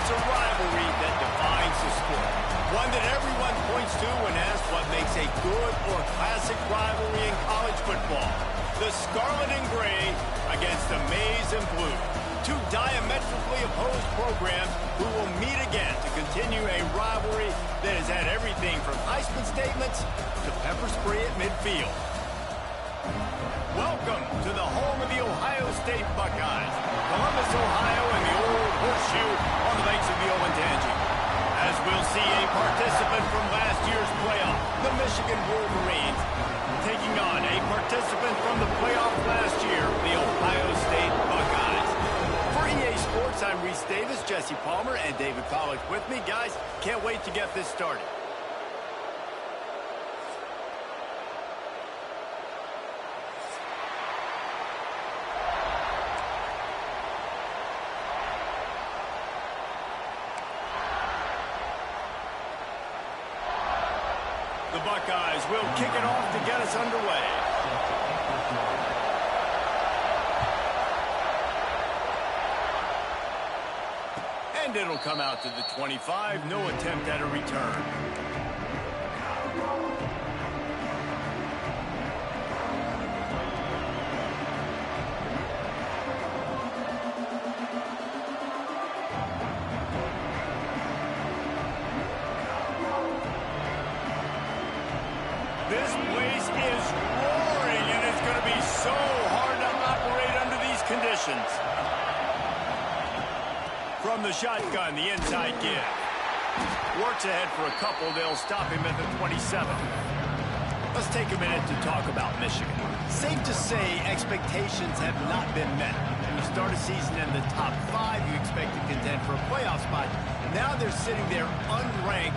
It's a rivalry that defines the sport. One that everyone points to when asked what makes a good or classic rivalry in college football. The Scarlet and Gray against the Maize and Blue. Two diametrically opposed programs who will meet again to continue a rivalry that has had everything from Heisman statements to pepper spray at midfield. Welcome to the home of the Ohio State Buckeyes, Columbus, Ohio, and the old horseshoe on the banks of the Wk13. As we'll see a participant from last year's playoff, the Michigan Wolverines, taking on a participant from the playoff last year, the Ohio State Buckeyes. For EA Sports, I'm Reese Davis, Jesse Palmer, and David Pollack with me. Guys, can't wait to get this started. The Buckeyes will kick it off to get us underway. And it'll come out to the 25. No attempt at a return. This place is roaring, and it's going to be so hard to operate under these conditions. From the shotgun, the inside give. Works ahead for a couple. They'll stop him at the 27. Let's take a minute to talk about Michigan. Safe to say expectations have not been met. When you start a season in the top 5, you expect to contend for a playoff spot. Now they're sitting there unranked.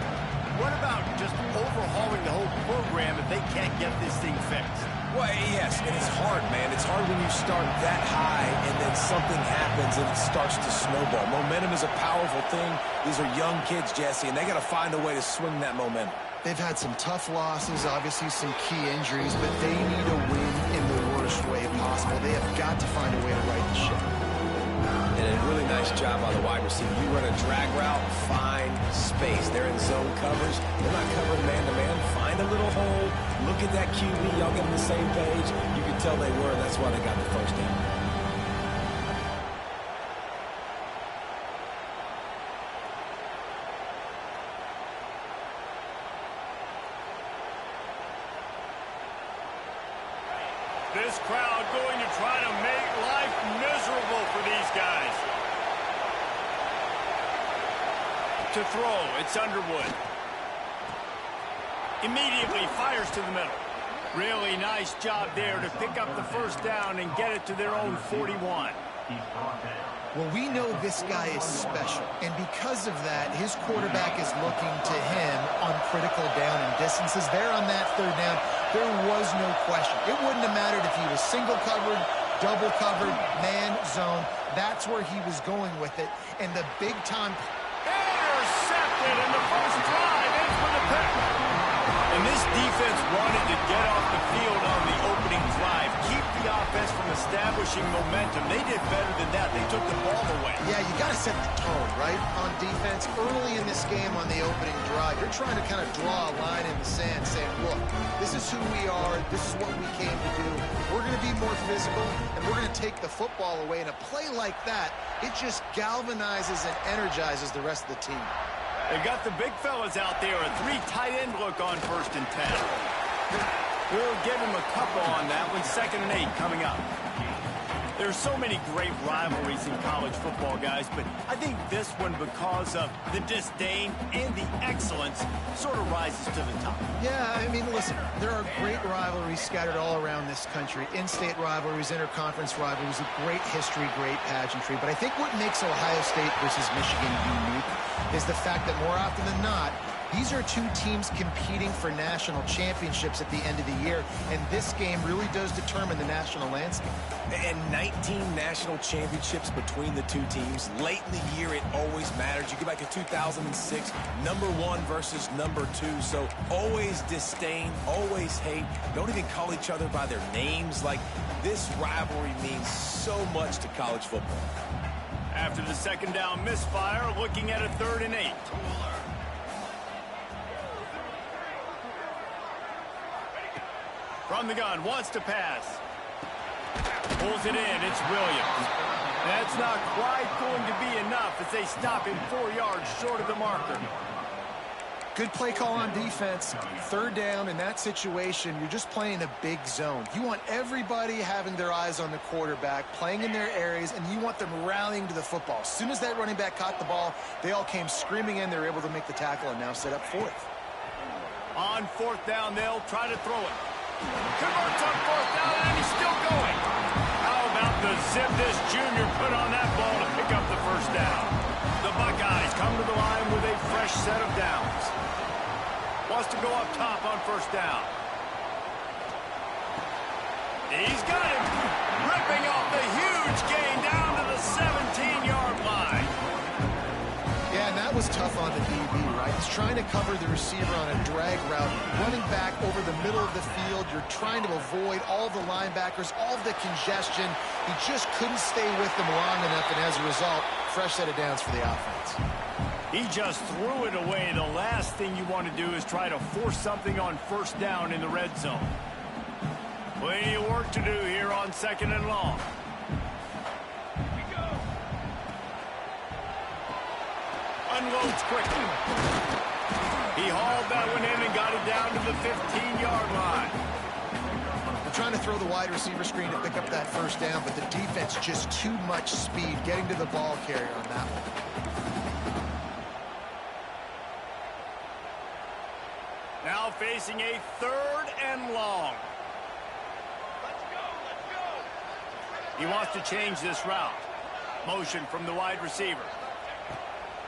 What about just overhauling the whole program if they can't get this thing fixed? Well, yes, and it's hard, man. It's hard when you start that high and then something happens and it starts to snowball. Momentum is a powerful thing. These are young kids, Jesse, and they got to find a way to swing that momentum. They've had some tough losses, obviously some key injuries, but they need a win in the worst way possible. They have got to find a way to right the ship. And a really nice job by the wide receiver. You run a drag route, find space. They're in zone covers. They're not covering man-to-man. Find a little hole. Look at that QB. Y'all get on the same page. You can tell they were, and that's why they got the first down. This crowd going to try to make life miserable for these guys. To throw, it's Underwood. Immediately fires to the middle. Really nice job there to pick up the first down and get it to their own 41. Well, we know this guy is special, and because of that, his quarterback is looking to him on critical down and distances. There on that third down, there was no question. It wouldn't have mattered if he was single covered, double covered, man, zone. That's where he was going with it, and the big time... Intercepted, and the first drive ends with a pick. And this defense wanted to get off the field on the opening drive, keep the offense from establishing momentum. They did better than that. They took the ball away. Yeah, you got to set the tone, right, on defense. Early in this game on the opening drive, you're trying to kind of draw a line in the sand saying, look, this is who we are. This is what we came to do. We're going to be more physical, and we're going to take the football away. And a play like that, it just galvanizes and energizes the rest of the team. They got the big fellas out there, a 3 tight end look on 1st and 10. We'll give him a couple on that one, 2nd and 8 coming up. There's so many great rivalries in college football, guys, but I think this one, because of the disdain and the excellence, sort of rises to the top. Yeah, I mean, listen, there are great rivalries scattered all around this country. In-state rivalries, interconference rivalries, a great history, great pageantry. But I think what makes Ohio State versus Michigan unique is the fact that more often than not, these are two teams competing for national championships at the end of the year, and this game really does determine the national landscape. And 19 national championships between the two teams. Late in the year, it always matters. You go back to 2006, #1 versus #2. So always disdain, always hate. Don't even call each other by their names. Like, this rivalry means so much to college football. After the second down misfire, looking at a 3rd and 8. From the gun, wants to pass. Pulls it in, it's Williams. That's not quite going to be enough as they stop him 4 yards short of the marker. Good play call on defense. 3rd down in that situation, you're just playing a big zone. You want everybody having their eyes on the quarterback, playing in their areas, and you want them rallying to the football. As soon as that running back caught the ball, they all came screaming in. They were able to make the tackle and now set up 4th. On 4th down, they'll try to throw it. Converts on 4th down, and he's still going. How about the zip this junior put on that ball to pick up the 1st down? The Buckeyes come to the line with a fresh set of downs. Wants to go up top on 1st down. He's got him. Ripping off the huge gain down to the 17-yard line. Yeah, and that was tough on the DB, right? He's trying to cover the receiver on a drag route, running back over the middle of the field. You're trying to avoid all of the linebackers, all of the congestion. He just couldn't stay with them long enough, and as a result, fresh set of downs for the offense. He just threw it away. The last thing you want to do is try to force something on 1st down in the red zone. Plenty of work to do here on 2nd and long. Unloads quickly. He hauled that one in and got it down to the 15-yard line. They're trying to throw the wide receiver screen to pick up that 1st down, but the defense just too much speed getting to the ball carrier on that one. Now facing a 3rd and long. Let's go. He wants to change this route. Motion from the wide receiver.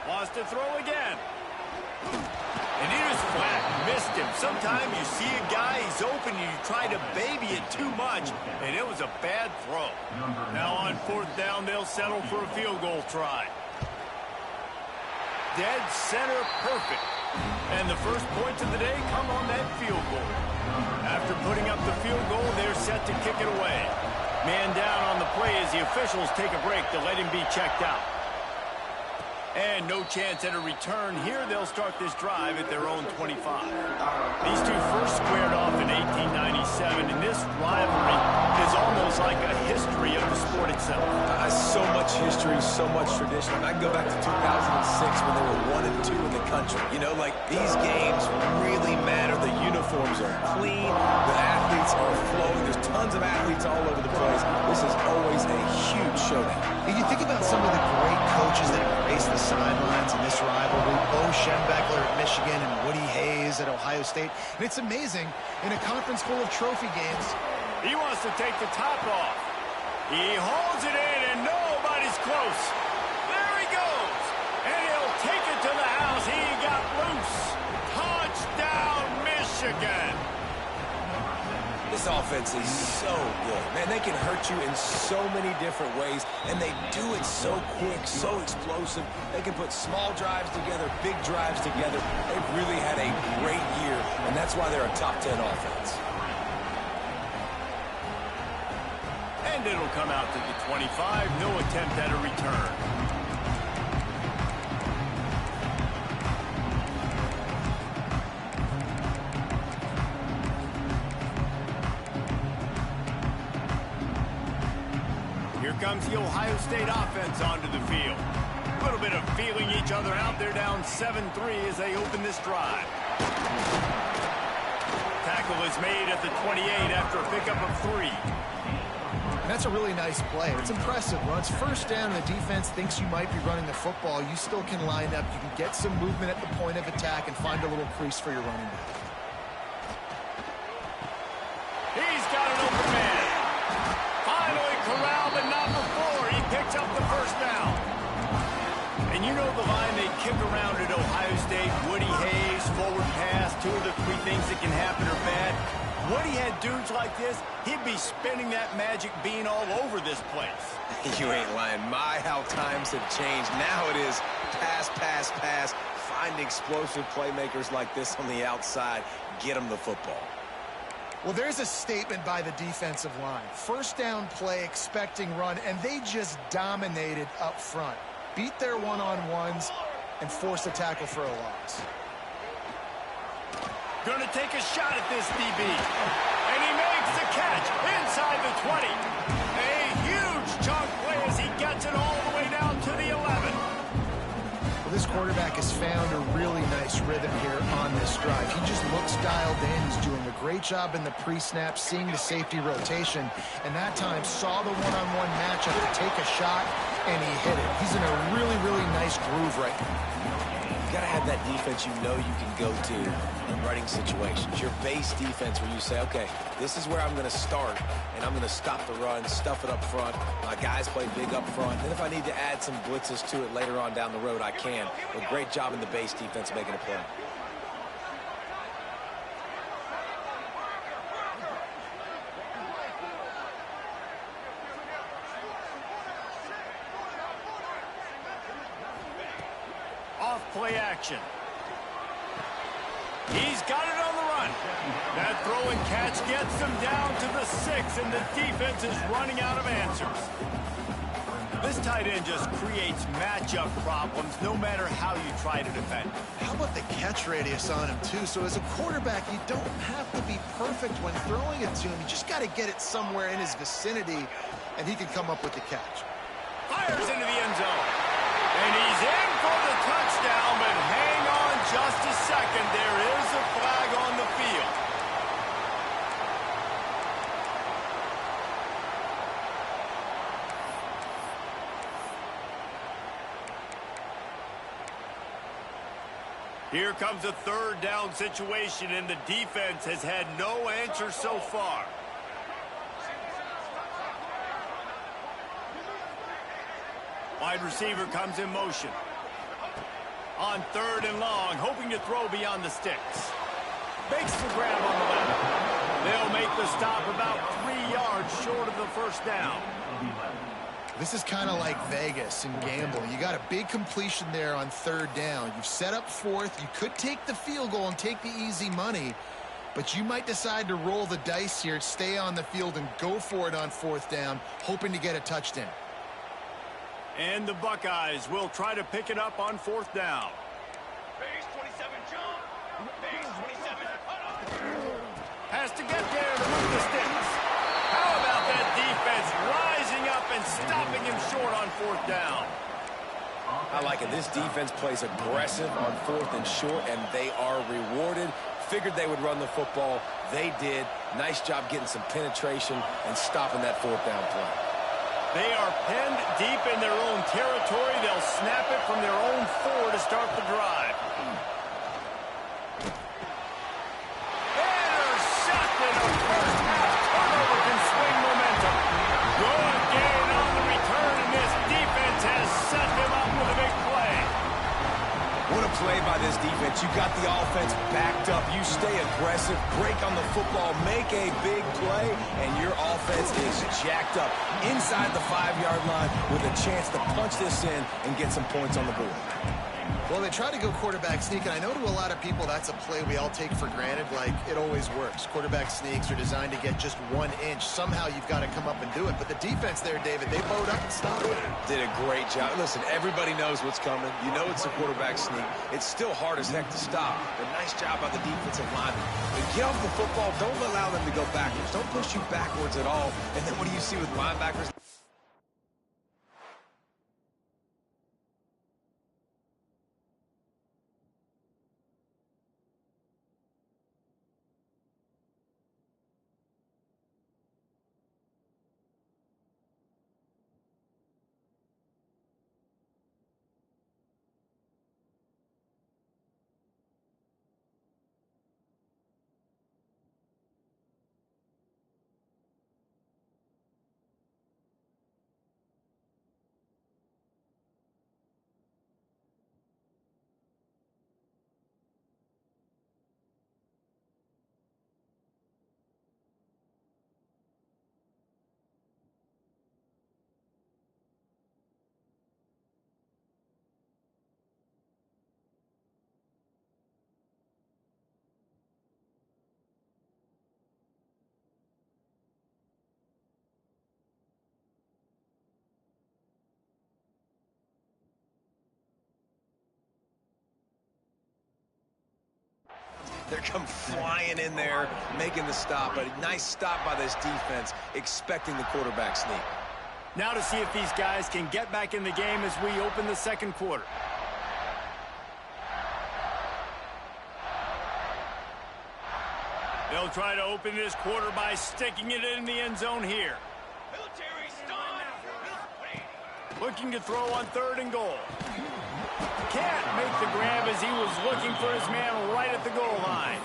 Wants to throw again. And he just flat missed him. Sometimes you see a guy, he's open, and you try to baby it too much, and it was a bad throw. Now on 4th down, they'll settle for a field goal try. Dead center perfect. And the first points of the day come on that field goal. After putting up the field goal, they're set to kick it away. Man down on the play as the officials take a break to let him be checked out. And no chance at a return here. They'll start this drive at their own 25. These two first squared off in 1897, and this rivalry is almost like a history of the sport itself. So much history, so much tradition. I can go back to 2006 when they were 1 and 2 in the country. You know, like, these games really matter. The uniforms are clean. The athletes are flowing. There's tons of athletes all over the place. This is always a huge showdown. You think about some of the great coaches that have graced the sidelines in this rivalry. Bo Schembechler at Michigan and Woody Hayes at Ohio State. And it's amazing, in a conference full of trophy games. He wants to take the top off. He holds it in, and nobody's close. There he goes. And he'll take it to the house. He got loose. Touchdown, Michigan. This offense is so good. Man, they can hurt you in so many different ways, and they do it so quick, so explosive. They can put small drives together, big drives together. They've really had a great year, and that's why they're a top 10 offense. And it'll come out to the 25. No attempt at a return. Here comes the Ohio State offense onto the field. A little bit of feeling each other out. They're down 7-3 as they open this drive. Tackle is made at the 28 after a pickup of 3. And that's a really nice play. It's impressive. When it's 1st down and the defense thinks you might be running the football, you still can line up. You can get some movement at the point of attack and find a little crease for your running back. He's got an open man. Finally corralled, but not before. He picks up the 1st down. And you know the line they kick around at Ohio State. Woody Hayes, forward pass, 2 of the 3 things that can happen are bad. Woody had dudes like this, he'd be spinning that magic bean all over this place. You ain't lying. My, how times have changed. Now it is pass, pass, pass. Find explosive playmakers like this on the outside. Get them the football. Well, there's a statement by the defensive line. First down play, expecting run, and they just dominated up front. Beat their one-on-ones and forced a tackle for a loss. Going to take a shot at this DB. And he makes the catch inside the 20. A huge chunk play as he gets it all the way down to the 11. Well, this quarterback has found a really nice rhythm here on this drive. He just looks dialed in. He's doing a great job in the pre-snap, seeing the safety rotation, and that time saw the one-on-one matchup to take a shot, and he hit it. He's in a really, really nice groove right now. You got to have that defense you know you can go to in running situations. Your base defense where you say, okay, this is where I'm going to start, and I'm going to stop the run, stuff it up front. My guys play big up front. Then if I need to add some blitzes to it later on down the road, I can. But great job in the base defense making a play. Play action. He's got it on the run. That throw and catch gets them down to the 6, and the defense is running out of answers. This tight end just creates matchup problems no matter how you try to defend. How about the catch radius on him, too? So as a quarterback, you don't have to be perfect when throwing it to him. You just got to get it somewhere in his vicinity, and he can come up with the catch. Fires into the end zone. And he's in for the touchdown, but hang on just a second. There is a flag on the field. Here comes a third down situation, and the defense has had no answer so far. Wide receiver comes in motion. On 3rd and long, hoping to throw beyond the sticks. Makes the grab on the left. They'll make the stop about 3 yards short of the first down. This is kind of like Vegas and gambling. You got a big completion there on 3rd down. You've set up 4th. You could take the field goal and take the easy money, but you might decide to roll the dice here, stay on the field, and go for it on 4th down, hoping to get a touchdown. And the Buckeyes will try to pick it up on 4th down. Base 27, jump. Base 27, Has to get there to move the sticks. How about that defense rising up and stopping him short on 4th down? I like it. This defense plays aggressive on 4th and short, and they are rewarded. Figured they would run the football. They did. Nice job getting some penetration and stopping that 4th down play. They are penned deep in their own territory. They'll snap it from their own 4 to start the drive. Intercepted. A first half turnover can swing momentum. Good gain on the return, and this defense has set them up with a big play. What a play by this defense. You got the offense backed up. You stay aggressive, break on the football, make a big play, and your offense is jacked up inside the 5-yard line with a chance to punch this in and get some points on the board. Well, they try to go quarterback sneak, and I know to a lot of people that's a play we all take for granted, like it always works. Quarterback sneaks are designed to get just 1 inch. Somehow you've got to come up and do it. But the defense there, David, they bowed up and stopped it. Did a great job. Listen, everybody knows what's coming. You know it's a quarterback sneak. It's still hard as heck to stop. But nice job by the defensive lineman. But get off the football. Don't allow them to go backwards. Don't push you backwards at all. And then what do you see with linebackers? They're come flying in there, making the stop. A nice stop by this defense, expecting the quarterback sneak. Now to see if these guys can get back in the game as we open the second quarter. They'll try to open this quarter by sticking it in the end zone here. Military stun. Looking to throw on 3rd and goal. Can't make the grab as he was looking for his man right at the goal line.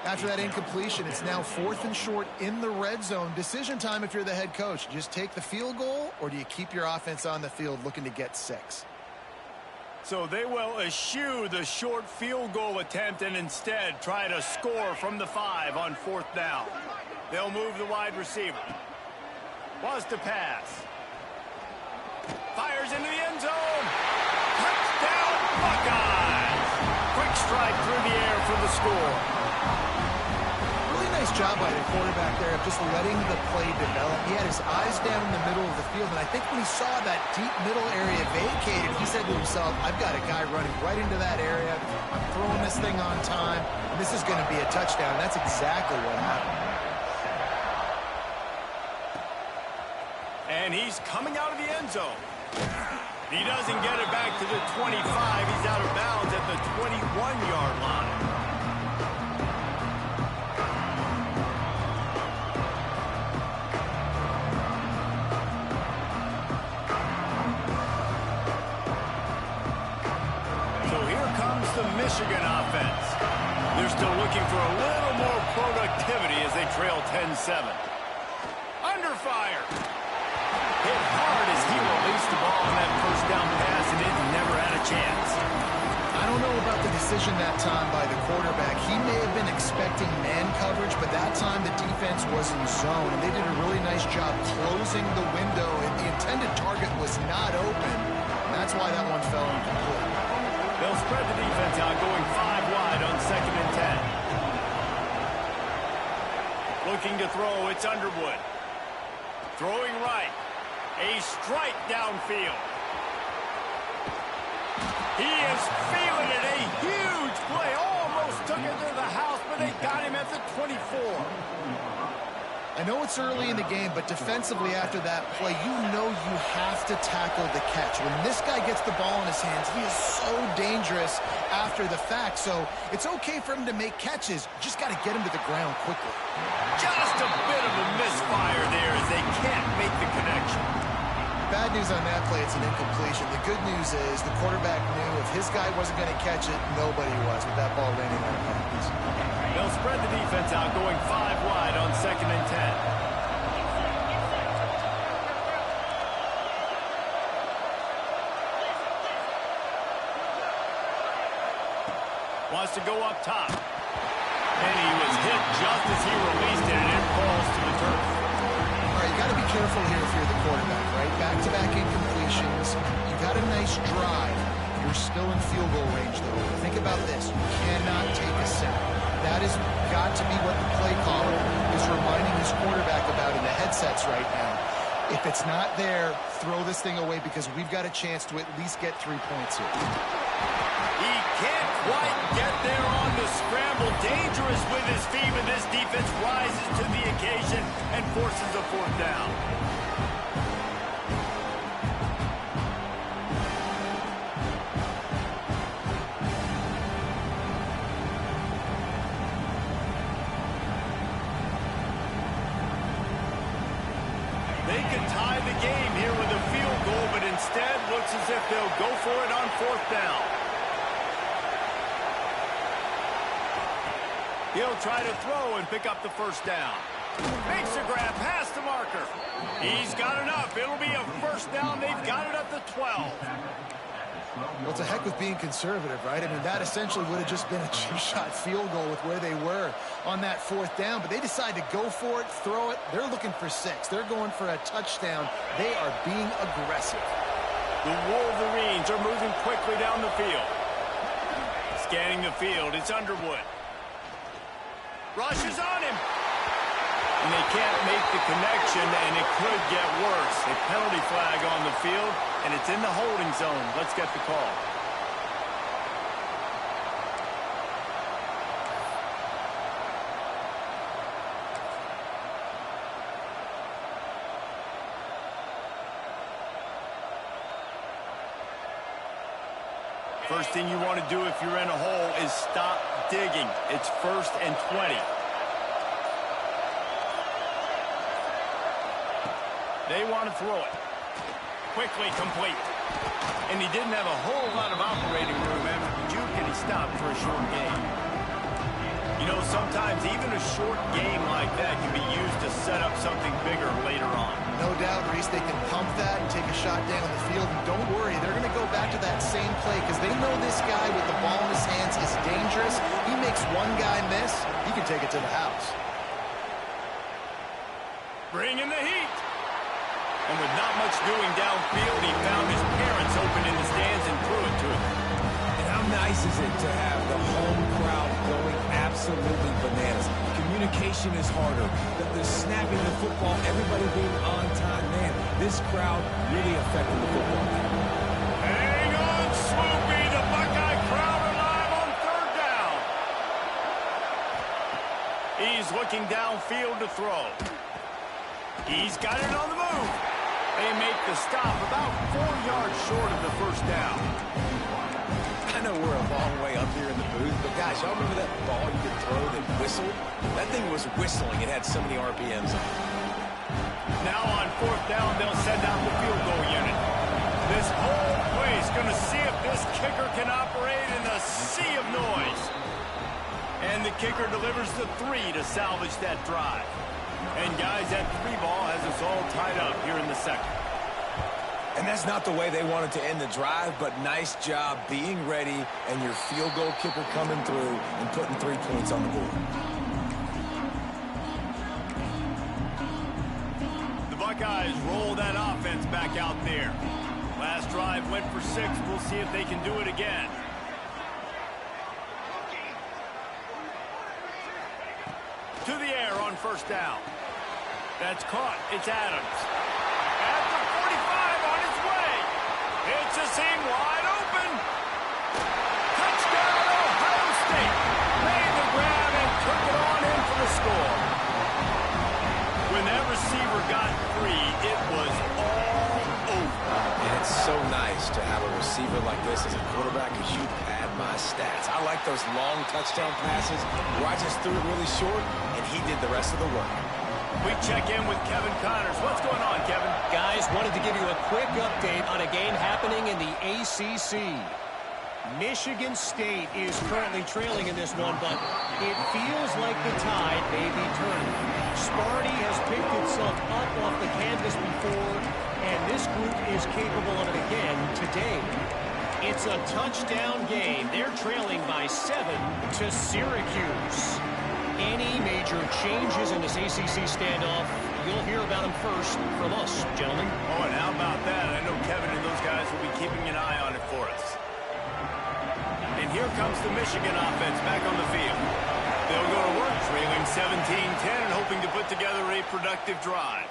After that incompletion, it's now 4th and short in the red zone. Decision time if you're the head coach. Just take the field goal, or do you keep your offense on the field looking to get 6? So they will eschew the short field goal attempt and instead try to score from the 5 on 4th down. They'll move the wide receiver. Wants to pass. Fires into the end zone. Touchdown, Buckeyes! Quick strike through the air for the score. Really nice job by the quarterback there of just letting the play develop. He had his eyes down in the middle of the field, and I think when he saw that deep middle area vacated, he said to himself, I've got a guy running right into that area. I'm throwing this thing on time, and this is going to be a touchdown. That's exactly what happened. And he's coming out of the end zone. He doesn't get it back to the 25. He's out of bounds at the 21-yard line. So here comes the Michigan offense. They're still looking for a little more productivity as they trail 10-7. Under fire. Hit hard as he released the ball on that first down pass, and it never had a chance. I don't know about the decision that time by the quarterback. He may have been expecting man coverage, but that time the defense was in zone, and they did a really nice job closing the window, and the intended target was not open. And that's why that one fell incomplete. They'll spread the defense out, going 5 wide on 2nd and 10. Looking to throw, it's Underwood. Throwing right. A strike downfield. He is feeling it. A huge play. Almost took it to the house, but they got him at the 24. I know it's early in the game, but defensively after that play, you know you have to tackle the catch. When this guy gets the ball in his hands, he is so dangerous after the fact. So it's okay for him to make catches. Just got to get him to the ground quickly. Just a bit of a misfire there as they can't make the connection. Bad news on that play, it's an incompletion. The good news is the quarterback knew if his guy wasn't going to catch it, nobody was with that ball landing on bounds. They'll spread the defense out, going 5 wide on 2nd and 10. Wants to go up top. And he was hit just as he released it, and it falls to the turf. All right, you got to be careful here if you're the quarterback, right? Back-to-back incompletions. You got a nice drive. You're still in field goal range, though. Think about this. You cannot take a sack. That has got to be what the play caller is reminding his quarterback about in the headsets right now. If it's not there, throw this thing away because we've got a chance to at least get 3 points here. He can't quite get there on the scramble. Dangerous with his feet, but this defense rises to the occasion and forces a 4th down. They could tie the game here with a field goal, but instead looks as if they'll go for it on 4th down. He'll try to throw and pick up the 1st down. Makes a grab past the marker. He's got enough. It'll be a 1st down. They've got it at the 12. Well, it's a heck with being conservative, right? I mean, that essentially would have just been a cheap-shot field goal with where they were on that 4th down. But they decide to go for it, throw it. They're looking for 6. They're going for a touchdown. They are being aggressive. The Wolverines are moving quickly down the field. Scanning the field, it's Underwood. Rushes on him. And they can't make the connection, and it could get worse. A penalty flag on the field, and it's in the holding zone. Let's get the call. First thing you want to do if you're in a hole is stop digging. It's 1st and 20. They want to throw it. Quickly complete. And he didn't have a whole lot of operating room after the juke, and he stopped for a short game. You know, sometimes even a short game like that can be used to set up something bigger later on. No doubt, Reese, they can pump that and take a shot down the field. And don't worry, they're going to go back to that same play because they know this guy with the ball in his hands is dangerous. He makes one guy miss, he can take it to the house. Bring in the heat. And with not much doing downfield, he found his parents open in the stands and threw it to him. And how nice is it to have the home crowd going absolutely bananas? Communication is harder. The snapping the football, everybody being on time. Man, this crowd really affected the football game. Hang on, Swoopy. The Buckeye crowd alive on 3rd down. He's looking downfield to throw. He's got it on the move. They make the stop about 4 yards short of the 1st down. I know we're a long way up here in the booth, but guys, y'all remember that ball you could throw that whistled? That thing was whistling. It had so many RPMs on it. Now on 4th down, they'll send out the field goal unit. This whole play is going to see if this kicker can operate in a sea of noise. And the kicker delivers the 3 to salvage that drive. And guys, that 3 ball has us all tied up here in the 2nd. And that's not the way they wanted to end the drive, but nice job being ready and your field goal kicker coming through and putting 3 points on the board. The Buckeyes roll that offense back out there. Last drive went for 6. We'll see if they can do it again. To the air on 1st down. That's caught. It's Adams. At the 45 on his way. It's a seam wide open. Touchdown, Ohio State. Made the grab and took it on in for the score. When that receiver got free, it was all over. And it's so nice to have a receiver like this as a quarterback because you pad my stats. I like those long touchdown passes where I just threw it really short and he did the rest of the work. We check in with Kevin Connors. What's going on, Kevin? Guys, wanted to give you a quick update on a game happening in the ACC. Michigan State is currently trailing in this one, but it feels like the tide may be turning. Sparty has picked itself up off the canvas before, and this group is capable of it again today. It's a touchdown game. They're trailing by 7 to Syracuse. Any major changes in this ACC standoff, you'll hear about them first from us, gentlemen. Oh, and how about that? I know Kevin and those guys will be keeping an eye on it for us. And here comes the Michigan offense back on the field. They'll go to work, trailing 17-10 and hoping to put together a productive drive.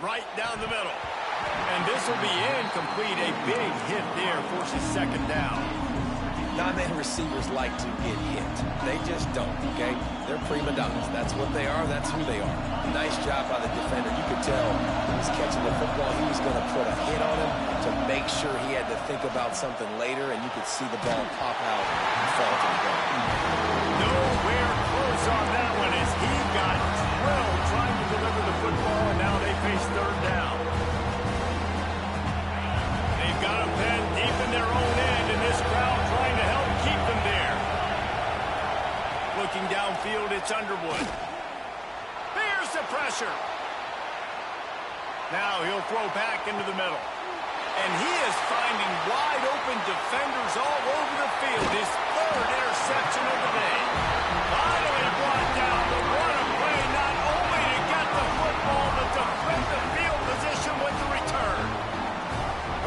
Right down the middle. And this will be incomplete. A big hit there forces 2nd down. Non-man receivers like to get hit. They just don't, okay? They're prima donnas. That's what they are. That's who they are. Nice job by the defender. You could tell he was catching the football. He was going to put a hit on him to make sure he had to think about something later, and you could see the ball pop out and fall to the ground. Nowhere close on that one as he got drilled trying to deliver the football, and now they face 3rd down. They've got him pinned deep in their own end, and this crowd trying to help keep them there. Looking downfield, it's Underwood. Here's the pressure. Now he'll throw back into the middle. And he is finding wide open defenders all over the field. His 3rd interception of the day. Finally brought down the run play, not only to get the football, but to flip the field position with the return.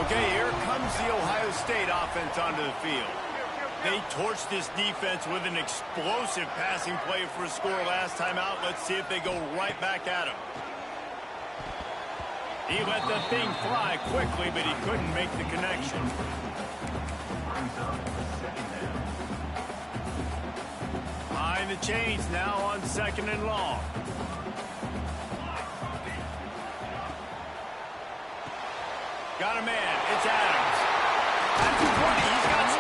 Okay, here comes the Ohio State offense onto the field. They torched this defense with an explosive passing play for a score last time out. Let's see if they go right back at him. He let the thing fly quickly, but he couldn't make the connection. Behind the chains now on 2nd and long. Got a man. It's Adams. At the 20, he's got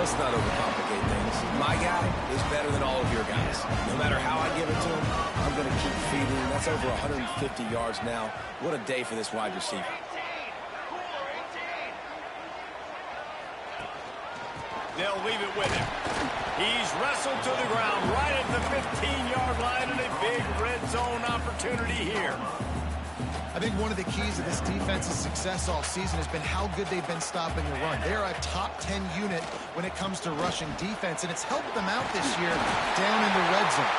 let's not overcomplicate things. My guy is better than all of your guys. No matter how I give it to him, I'm going to keep feeding. That's over 150 yards now. What a day for this wide receiver. They'll leave it with him. He's wrestled to the ground right at the 15-yard line, and a big red zone opportunity here. I think one of the keys of this defense's success all season has been how good they've been stopping the run. They're a top 10 unit when it comes to rushing defense, and it's helped them out this year down in the red zone.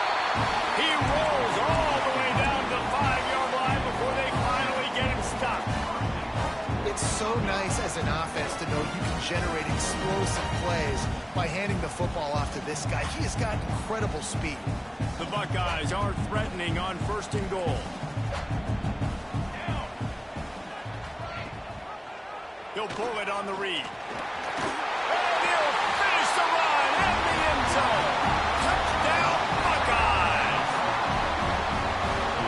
He rolls all the way down to the 5-yard line before they finally get him stopped. It's so nice as an offense to know you can generate explosive plays by handing the football off to this guy. He has got incredible speed. The Buckeyes are threatening on 1st and goal. He'll pull it on the read. And he'll finish the run in the end zone. Touchdown, Buckeyes!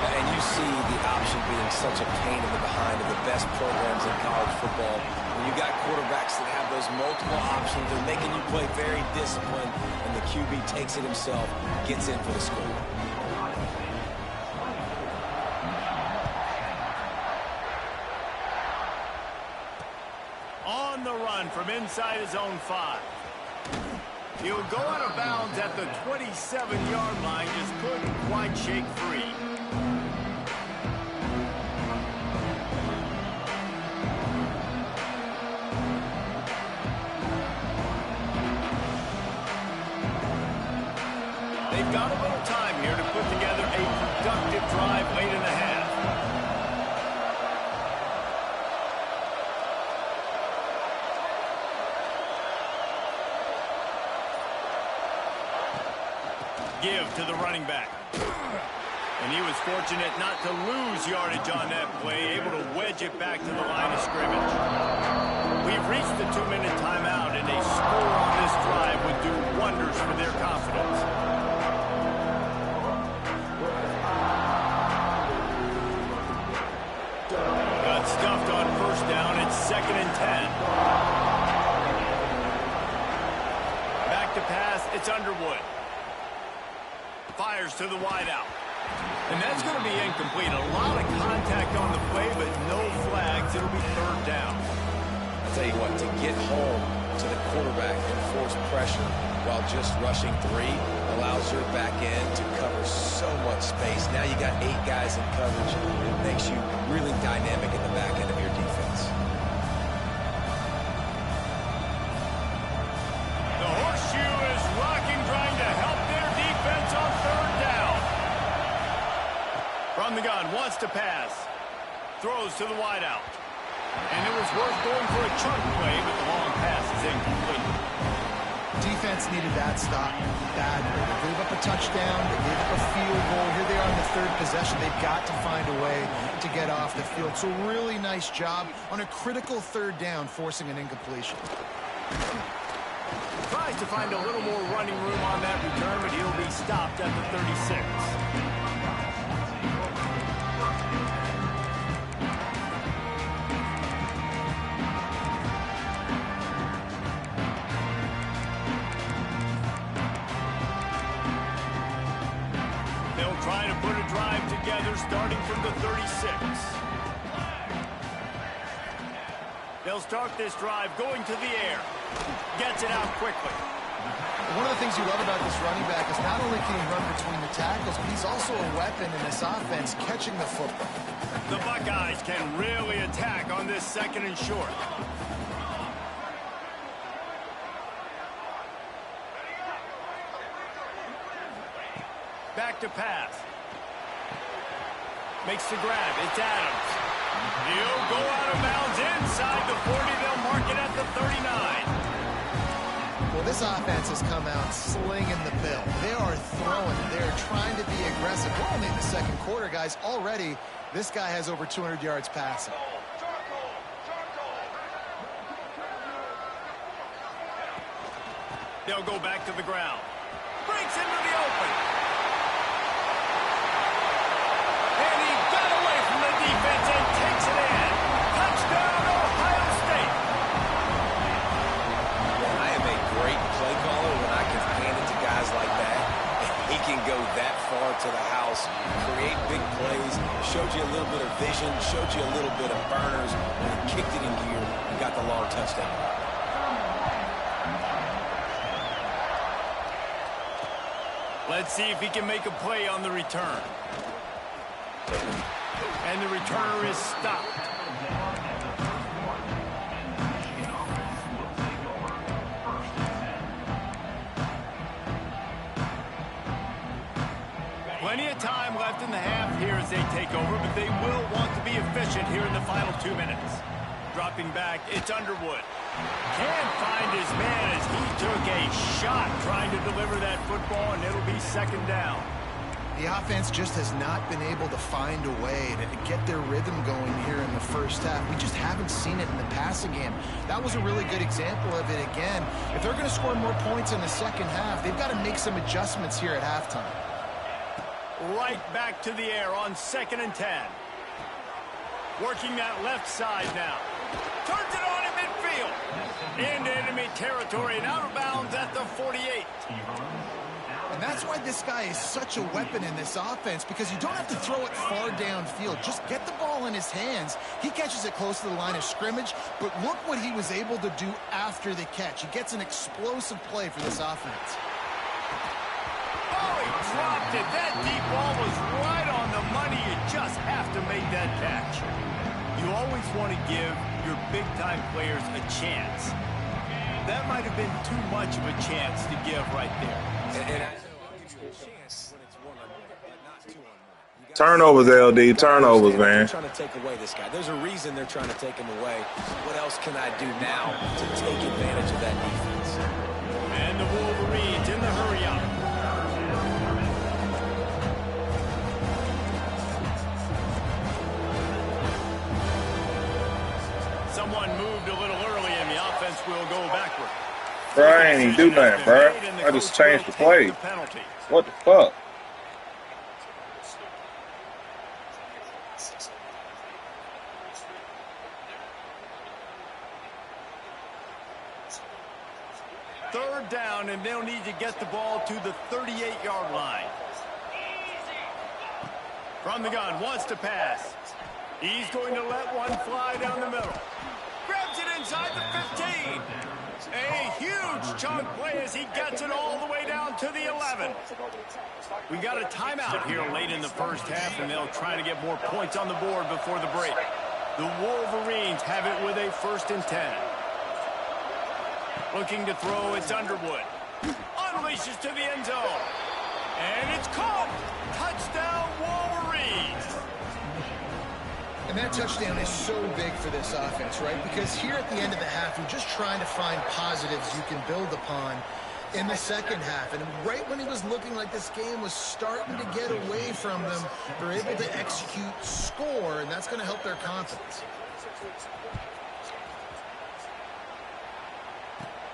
And you see the option being such a pain in the behind of the best programs in college football. When you got quarterbacks that have those multiple options, they're making you play very disciplined, and the QB takes it himself, gets in for the score. On the run from inside his own 5. He'll go out of bounds at the 27-yard line, just couldn't quite shake free. They've got a little time here to put together a productive drive late in the half. Give to the running back. And he was fortunate not to lose yardage on that play, able to wedge it back to the line of scrimmage. We've reached the 2-minute timeout, and a score on this drive would do wonders for their confidence. Got stuffed on 1st down. It's 2nd and 10. Back to pass. It's Underwood. Fires to the wideout. And that's going to be incomplete. A lot of contact on the play, but no flags. It'll be 3rd down. I'll tell you what, to get home to the quarterback and force pressure while just rushing 3 allows your back end to cover so much space. Now you got 8 guys in coverage. It makes you really dynamic in the back end of your defense. The horseshoe is rocking, trying to help their defense on 3rd down. From the gun, wants to pass. Throws to the wideout. And it was worth going for a chunk play, but the long pass is incomplete. Defense needed that stop badly. They gave up a touchdown. They gave up a field goal. Here they are in the 3rd possession. They've got to find a way to get off the field. So really nice job on a critical 3rd down, forcing an incompletion. Tries to find a little more running room on that return, but he'll be stopped at the 36. They'll try to put a drive together starting from the 36. They'll start this drive going to the air. Gets it out quickly. One of the things you love about this running back is not only can he run between the tackles, but he's also a weapon in this offense catching the football. The Buckeyes can really attack on this 2nd and short. Back to pass. Makes the grab. It's Adams. He'll go out of bounds inside the 40. They'll mark it at the 39. Well, this offense has come out slinging the bill. They are throwing. They're trying to be aggressive. We're only in the 2nd quarter, guys. Already, this guy has over 200 yards passing. They'll go back to the ground. Breaks into the open. And he got away from the defense and takes it in. Touchdown, Ohio State. I am a great can go that far to the house, create big plays, showed you a little bit of vision, showed you a little bit of burners, and kicked it in gear and got the long touchdown. Let's see if he can make a play on the return. And the returner is stopped. Plenty of time left in the half here as they take over, but they will want to be efficient here in the final 2 minutes. Dropping back, it's Underwood. Can't find his man as he took a shot trying to deliver that football, and it'll be second down. The offense just has not been able to find a way to get their rhythm going here in the first half. We just haven't seen it in the passing game. That was a really good example of it again. If they're going to score more points in the second half, they've got to make some adjustments here at halftime. Right back to the air on 2nd and 10. Working that left side now. Turns it on in midfield. Into enemy territory and out of bounds at the 48. And that's why this guy is such a weapon in this offense, because you don't have to throw it far downfield. Just get the ball in his hands. He catches it close to the line of scrimmage, but look what he was able to do after the catch. He gets an explosive play for this offense. Oh, he dropped it. That deep ball was right on the money. You just have to make that catch. You always want to give your big-time players a chance. That might have been too much of a chance to give right there. And I'll give you a chance when it's one-on-one, but not two-on-one. Turnovers, LD. Turnovers, man. They're trying to take away this guy. There's a reason they're trying to take him away. What else can I do now to take advantage of that defense? And the Wolverines in the hurry-up. Someone moved a little early, and the offense will go backward. Bro, I ain't even do nothing, bro. I just changed the play. What the fuck? Third down, and they'll need to get the ball to the 38-yard line. From the gun, wants to pass. He's going to let one fly down the middle. Grabs it inside the 15. A huge chunk play as he gets it all the way down to the 11. We got a timeout here late in the first half, and they'll try to get more points on the board before the break. The Wolverines have it with a 1st and 10. Looking to throw, it's Underwood. Unleashes to the end zone. And it's caught. Touchdown, Wolverines. And that touchdown is so big for this offense, right? Because here at the end of the half, you're just trying to find positives you can build upon in the second half. And right when it was looking like this game was starting to get away from them, they're able to execute, score, and that's going to help their confidence.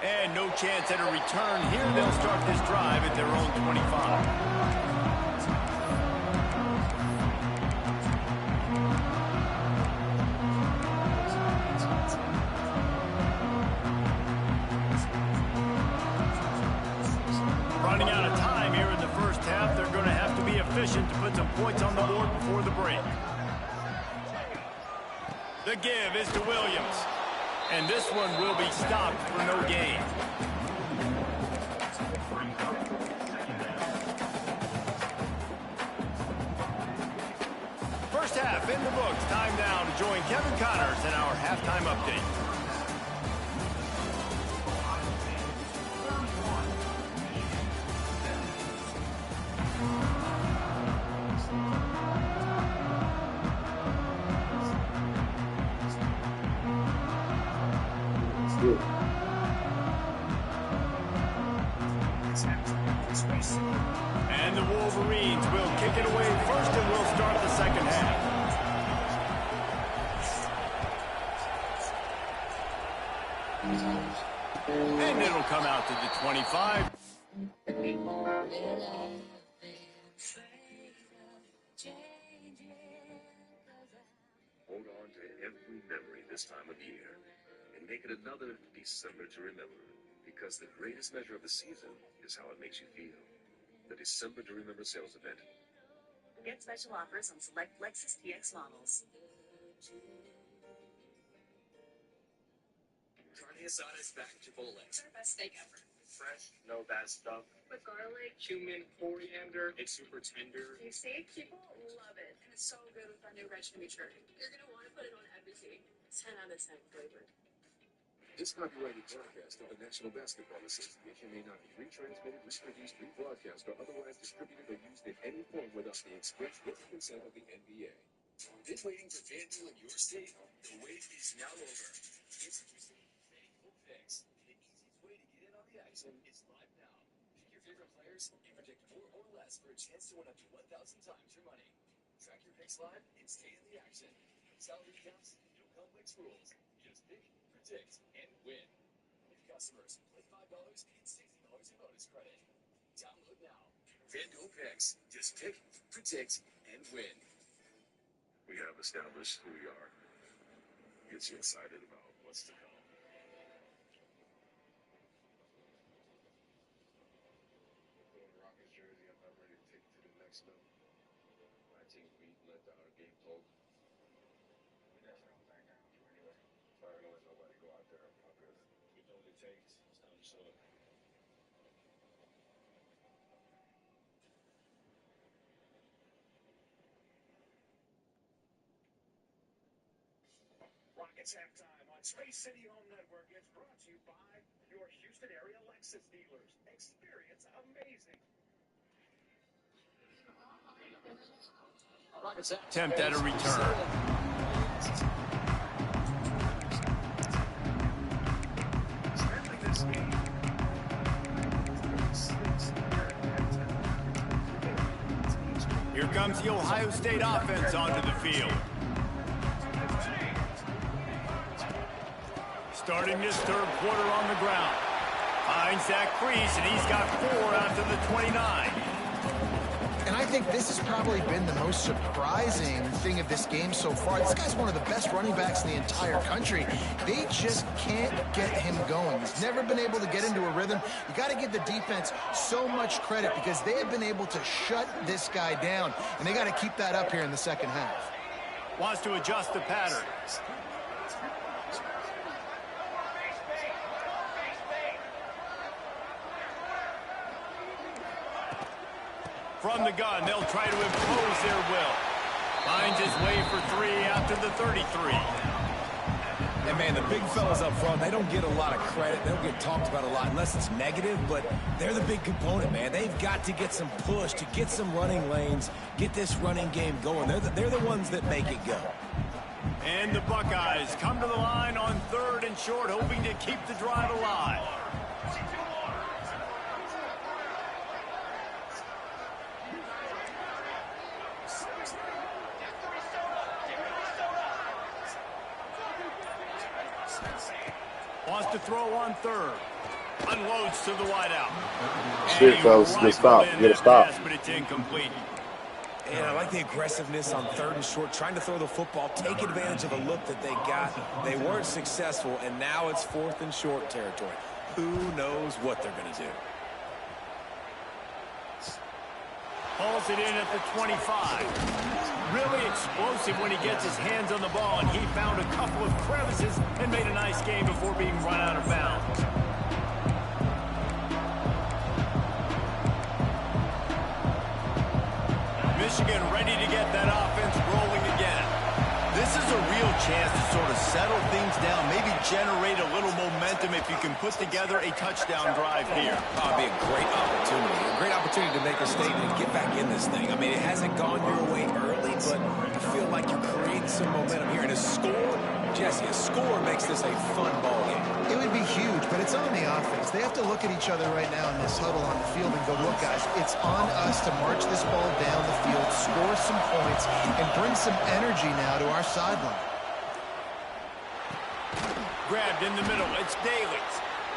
And no chance at a return here. They'll start this drive at their own 25. Running out of time here in the first half. They're going to have to be efficient to put some points on the board before the break. The give is to Williams. And this one will be stopped for no gain. First half in the books. Time now to join Kevin Connors in our halftime update. And the Wolverines will kick it away first, and we'll start the second half. And it'll come out to the 25. Hold on to every memory this time of year and make it another December to remember, because the greatest measure of the season is how it makes you feel. the December to Remember sales event. Get special offers on select Lexus TX models. Carne asada is back at Chipotle. It's our best steak ever. Fresh, no bad stuff. With garlic, Cumin, coriander, it's super tender. you see, people love it. And it's so good with our new red chimichurri. You're going to want to put it on everything. 10 out of 10 flavor. This copyrighted broadcast of the National Basketball Association may not be retransmitted, reproduced, rebroadcast, or otherwise distributed or used in any form without the express written consent of the NBA. Been waiting for FanDuel in your state? The wait is now over. Introducing FanDuel Picks. The easiest way to get in on the action is live now. Pick your favorite players and predict more or less for a chance to win up to 1,000 times your money. Track your picks live and stay in the action. Salary caps, no complex rules. Just pick, predict, and win. New customers, play $5 and $60 in bonus credit. Download now. FanDuel Picks. Just pick, predict, and win. We have established who we are. Gets you excited about what's to come. Put on the Rockets jersey, I'm ready to take it to the next level. My team beat, let our game flow. We definitely don't back down anyway. So I don't let nobody go out there and fuck us. We know what it takes. It's time to show it. Rockets halftime on Space City Home Network is brought to you by your Houston area Lexus dealers. Experience amazing. Attempt at a return. Here comes the Ohio State offense onto the field. Starting this third quarter on the ground. Finds Zach Freeze, and he's got 4 after the 29. And I think this has probably been the most surprising thing of this game so far. This guy's one of the best running backs in the entire country. They just can't get him going. He's never been able to get into a rhythm. You got to give the defense so much credit because they have been able to shut this guy down, and they got to keep that up here in the second half. Wants to adjust the pattern. From the gun, they'll try to impose their will. Finds his way for 3 after the 33. And man, the big fellas up front, they don't get a lot of credit. They don't get talked about a lot unless it's negative, but they're the big component, man. They've got to get some push, to get some running lanes, get this running game going. They're the ones that make it go. And the Buckeyes come to the line on 3rd and short, hoping to keep the drive alive. Wants to throw on 3rd. Unloads to the wideout. Shit, fellas, just stop. Get a stop. But it's incomplete. And I like the aggressiveness on 3rd and short, trying to throw the football, take advantage of the look that they got. They weren't successful, and now it's 4th and short territory. Who knows what they're going to do? Hauls it in at the 25. Really explosive when he gets his hands on the ball, and he found a couple of crevices and made a nice game before being run out of bounds. Michigan ready to get that offense rolling again. This is a real chance to sort of settle things down, maybe generate a little momentum if you can put together a touchdown drive here. Oh, it'd be a great opportunity to make a statement and get back in this thing. I mean, it hasn't gone your way early, but I feel like you're creating some momentum here. And a score, Jesse, a score makes this a fun ball game. It would be huge, but it's on the offense. They have to look at each other right now in this huddle on the field and go, look, guys, it's on us to march this ball down the field, score some points, and bring some energy now to our sideline. Grabbed in the middle. It's Daly.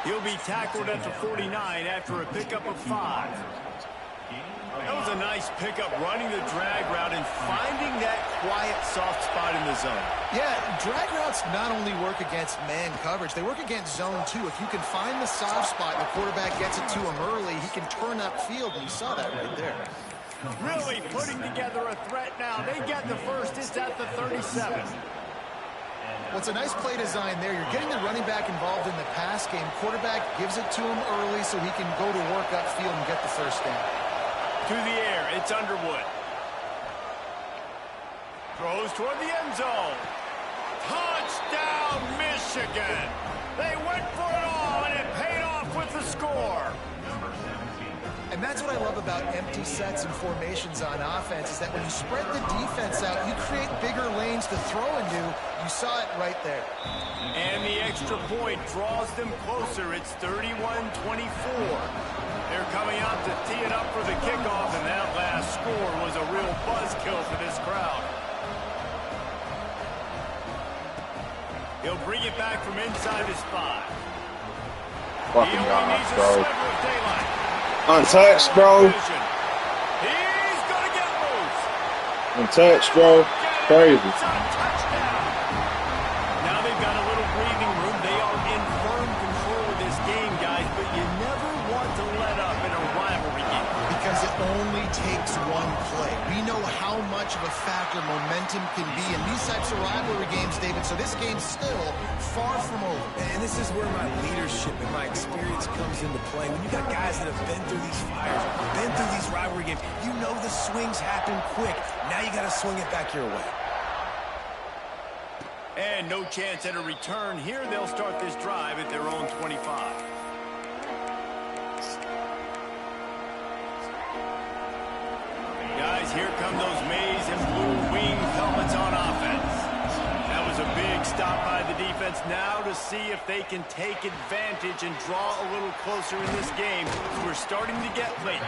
He'll be tackled at the 49 after a pickup of 5. That was a nice pickup, running the drag route and finding that quiet, soft spot in the zone. Yeah, drag routes not only work against man coverage, they work against zone too. If you can find the soft spot and the quarterback gets it to him early, he can turn upfield, and you saw that right there. Really putting together a threat now. They get the first. It's at the 37. Well, it's a nice play design there. You're getting the running back involved in the pass game. Quarterback gives it to him early so he can go to work upfield and get the first down. To the air, it's Underwood. Throws toward the end zone. Touchdown, Michigan. They went for it all, and it paid off with the score. And that's what I love about empty sets and formations on offense, is that when you spread the defense out, you create bigger lanes to throw into. You saw it right there. And the extra point draws them closer. It's 31-24. They're coming out to tee it up for the kickoff, and that last score was a real buzzkill for this crowd. He'll bring it back from inside his 5. Fucking gosh, bro. Daylight. Untouched, bro. He's gonna get loose. Untouched, bro. Crazy. It's a touchdown. Now they've got a little breathing room. They are in firm control of this game, guys, but you never want to let up in a rivalry game. Because it only takes one play. We know how much of a factor momentum can be in these types of rivalry games, David, so this game's still far from over. And this is where my leadership and my experience comes into play. When you got guys that have been through these fires, been through these rivalry games, you know the swings happen quick. Now you got to swing it back your way. And no chance at a return here. They'll start this drive at their own 25. Guys, here come those maize and blue wing helmets on offense. That was a big stop by the defense. Now to see if they can take advantage and draw a little closer in this game. We're starting to get late.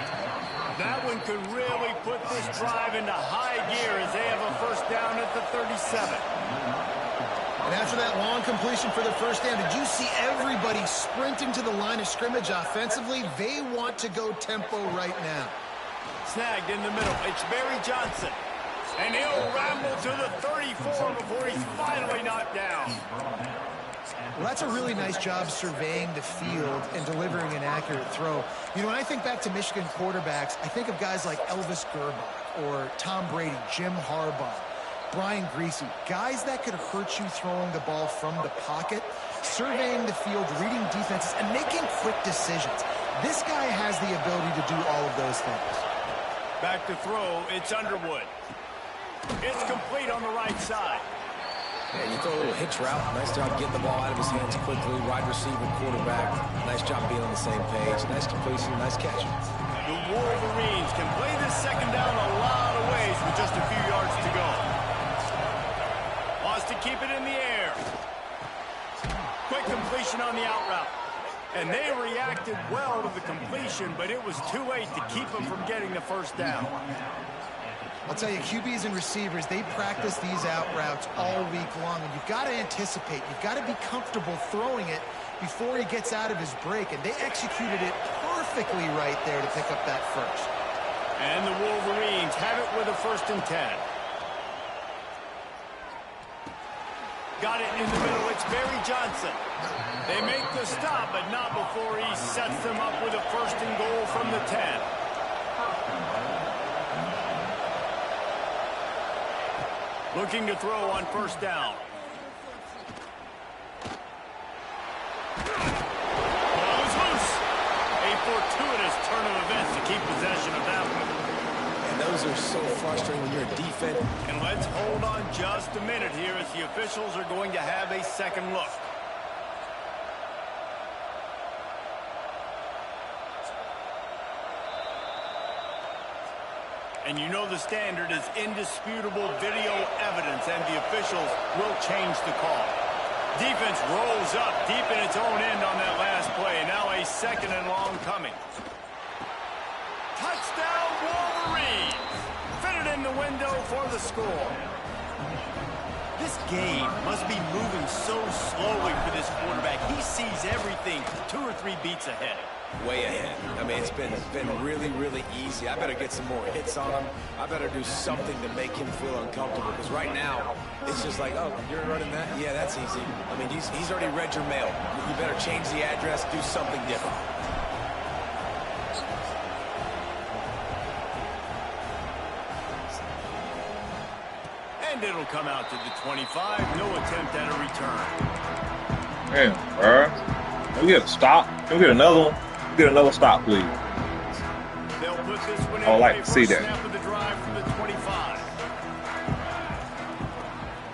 That one could really put this drive into high gear as they have a first down at the 37. And after that long completion for the first down, did you see everybody sprinting to the line of scrimmage offensively? They want to go tempo right now. Snagged in the middle. It's Barry Johnson. And he'll ramble to the 34 before he's finally knocked down. Well, that's a really nice job surveying the field and delivering an accurate throw. You know, when I think back to Michigan quarterbacks, I think of guys like Elvis Gerbach or Tom Brady, Jim Harbaugh, Brian Griese, guys that could hurt you throwing the ball from the pocket, surveying the field, reading defenses, and making quick decisions. This guy has the ability to do all of those things. Back to throw, it's Underwood. It's complete on the right side. Yeah, you throw a little hitch route. Nice job getting the ball out of his hands quickly. Wide receiver, quarterback. Nice job being on the same page. Nice completion, nice catch. The Wolverines can play this second down a lot of ways with just a few yards to go. Wants to keep it in the air. Quick completion on the out route. And they reacted well to the completion, but it was too late to keep them from getting the first down. I'll tell you, QBs and receivers, they practice these out routes all week long, and you've got to anticipate. You've got to be comfortable throwing it before he gets out of his break, and they executed it perfectly right there to pick up that first. And the Wolverines have it with a 1st and 10. Got it in the middle. It's Barry Johnson. They make the stop, but not before he sets them up with a 1st and goal from the 10. Looking to throw on 1st down. Ball is loose. A fortuitous turn of events to keep possession of that one. And those are so frustrating when you're a defense. And let's hold on just a minute here as the officials are going to have a second look. And you know the standard is indisputable video evidence, and the officials will change the call. Defense rolls up deep in its own end on that last play. Now a 2nd and long coming. Touchdown, Wolverines! Fitted in the window for the score. This game must be moving so slowly for this quarterback. He sees everything 2 or 3 beats ahead. way ahead. I mean, it's been really, really easy. I better get some more hits on him. I better do something to make him feel uncomfortable, because right now, it's just like, oh, you're running that? Yeah, that's easy. I mean, he's already read your mail. You better change the address, do something different. And it'll come out to the 25. No attempt at a return. Damn, bro. Can we get a stop? Can we get another one? Get another stop, please. They'll put this one in. I would like to see that. Snap of the drive from the 25.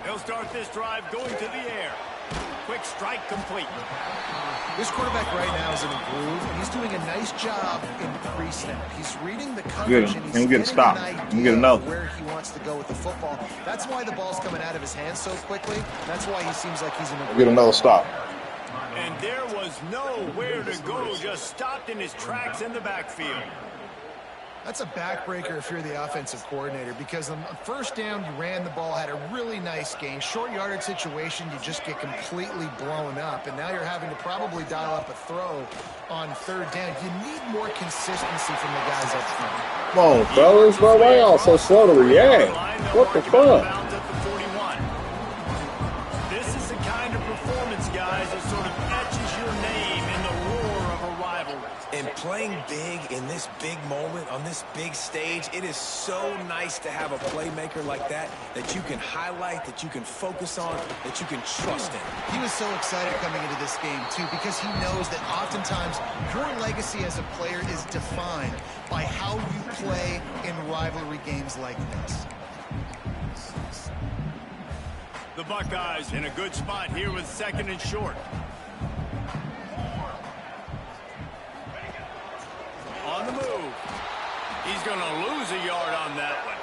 He'll start this drive going to the air. Quick strike complete. This quarterback right now is in a groove, and he's doing a nice job in pre-snap. He's reading the coverage, and he's getting an idea of where he wants to go with the football. That's why the ball's coming out of his hands so quickly. That's why he seems like he's in a groove. Get another stop. And there was nowhere to go, just stopped in his tracks in the backfield. That's a backbreaker if you're the offensive coordinator, because on first down, you ran the ball, had a really nice gain. Short yardage situation, you just get completely blown up, and now you're having to probably dial up a throw on third down. You need more consistency from the guys up front. Come on, fellas, bro. Why y'all so slow to react? What the fuck? This is the kind of performance, guys, that sort of etches your name in the roar of a rivalry. And playing big in this big moment, on this big stage, it is so nice to have a playmaker like that you can highlight, that you can focus on, that you can trust in. He was so excited coming into this game, too, because he knows that oftentimes your legacy as a player is defined by how you play in rivalry games like this. The Buckeyes in a good spot here with second and short. On the move. He's going to lose a yard on that one.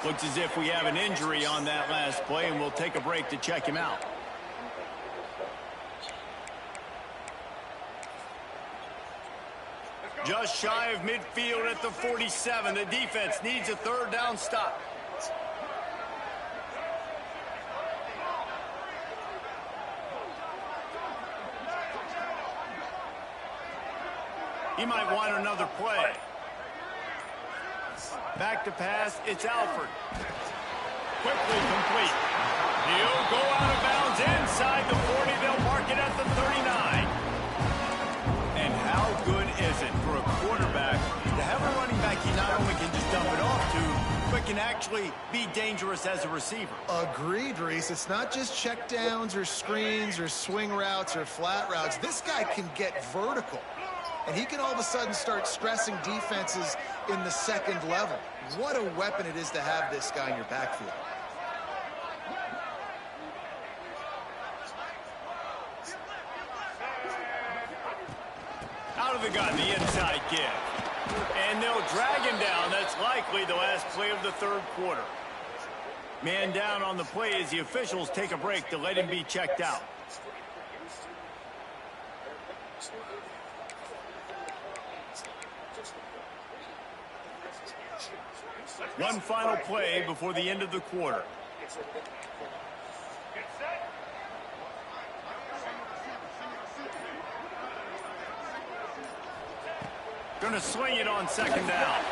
Looks as if we have an injury on that last play, and we'll take a break to check him out. Just shy of midfield at the 47. The defense needs a third down stop. He might want another play. Back to pass, it's Alford. Quickly complete. He'll go out of bounds inside the 40. They'll mark it at the 39. And how good is it for a quarterback to have a running back he not only can just dump it off to, but can actually be dangerous as a receiver? Agreed, Reese. It's not just check downs or screens or swing routes or flat routes. This guy can get vertical. And he can all of a sudden start stressing defenses in the second level. What a weapon it is to have this guy in your backfield. Out of the gun, the inside give. And they'll drag him down. That's likely the last play of the third quarter. Man down on the play as the officials take a break to let him be checked out. One final play before the end of the quarter. Going to swing it on second down.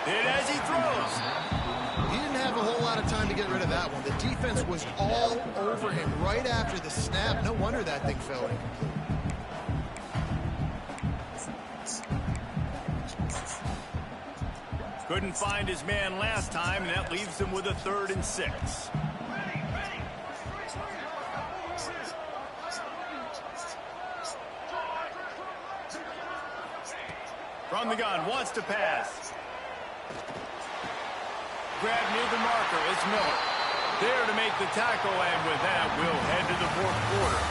Hit as he throws. He didn't have a whole lot of time to get rid of that one. The defense was all over him right after the snap. No wonder that thing fell incomplete. Couldn't find his man last time, and that leaves him with a 3rd and 6. From the gun, wants to pass. Grab near the marker, it's Miller. There to make the tackle, and with that, we'll head to the 4th quarter.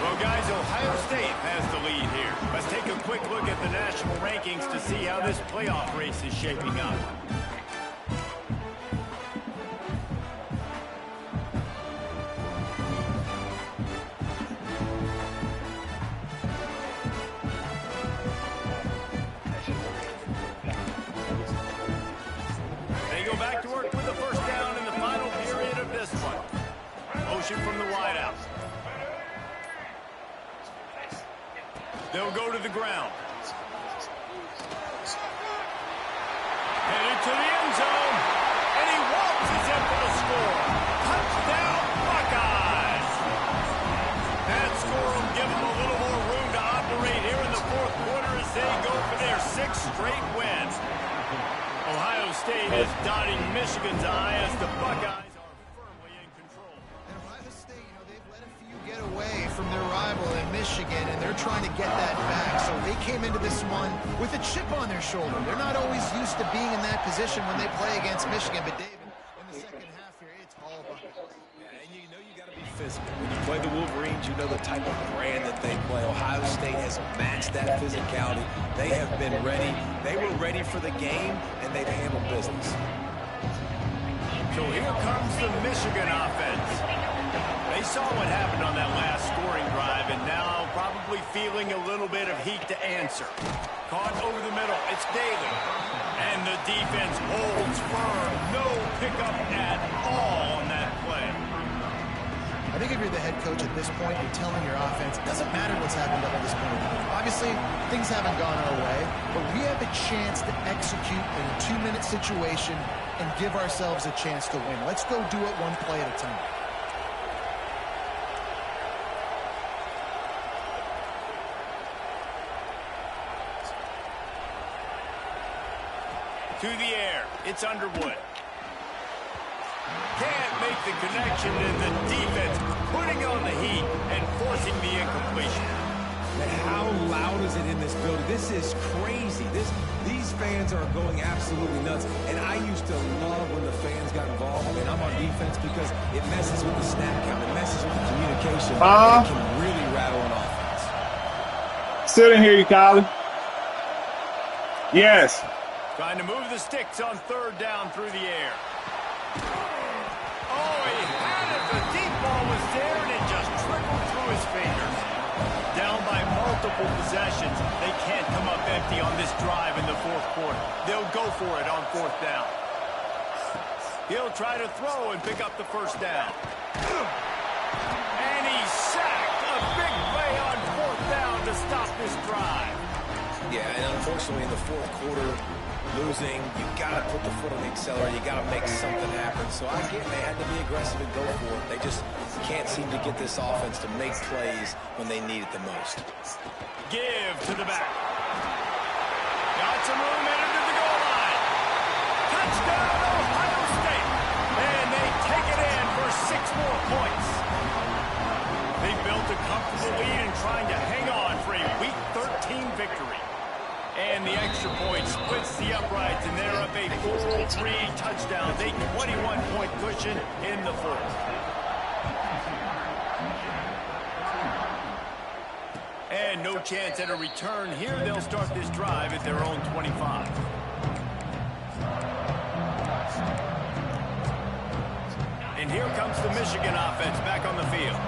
Well, guys, Ohio State has the lead here. Let's take a quick look at the national rankings to see how this playoff race is shaping up. They go back to work with the first down in the final period of this one. Motion from the wideout. They'll go to the ground. Headed to the end zone. And he waltzes in for the score. Touchdown, Buckeyes. That score will give them a little more room to operate here in the fourth quarter as they go for their 6th straight win. Ohio State is dotting Michigan's eye as the Buckeyes are firmly in control. And Ohio State, you know, they've let a few get away from their rival in Michigan, and they're trying to get that back. So they came into this one with a chip on their shoulder. They're not always used to being in that position when they play against Michigan. But, David, in the second half here, it's all Buckeyes. And you know you got to be physical. When you play the Wolverines, you know the type of brand that they play. Ohio State has matched that physicality. They have been ready. They were ready for the game, and they've handled business. So here comes the Michigan offense. They saw what happened on that last scoring drive, and now probably feeling a little bit of heat to answer. Caught over the middle. It's Daly. And the defense holds firm. No pickup at all on that play. I think if you're the head coach at this point, you're telling your offense, it doesn't matter what's happened up to this point. Obviously, things haven't gone our way, but we have a chance to execute in a 2-minute situation and give ourselves a chance to win. Let's go do it one play at a time. To the air. It's Underwood. Can't make the connection, and the defense putting on the heat and forcing the incompletion. Man, how loud is it in this building? This is crazy. These fans are going absolutely nuts. And I used to love when the fans got involved, and I'm on defense because it messes with the snap count. It messes with the communication. It can really rattle an offense. Still didn't hear you, Colin. Yes. Trying to move the sticks on 3rd down through the air. Oh, he had it. The deep ball was there, and it just trickled through his fingers. Down by multiple possessions. They can't come up empty on this drive in the fourth quarter. They'll go for it on 4th down. He'll try to throw and pick up the 1st down. And he's sacked. A big play on 4th down to stop this drive. Yeah, and unfortunately in the fourth quarter, losing, you got to put the foot on the accelerator. You got to make something happen. So I get they had to be aggressive and go for it. They just can't seem to get this offense to make plays when they need it the most. Give to the back. Got some room into the goal line. Touchdown, Ohio State. And they take it in for 6 more points. They built a comfortable lead and trying to hang on for a Week 13 victory. And the extra point splits the uprights, and they're up a 4-3 touchdowns, a 21-point cushion in the fourth. And no chance at a return here. They'll start this drive at their own 25. And here comes the Michigan offense back on the field.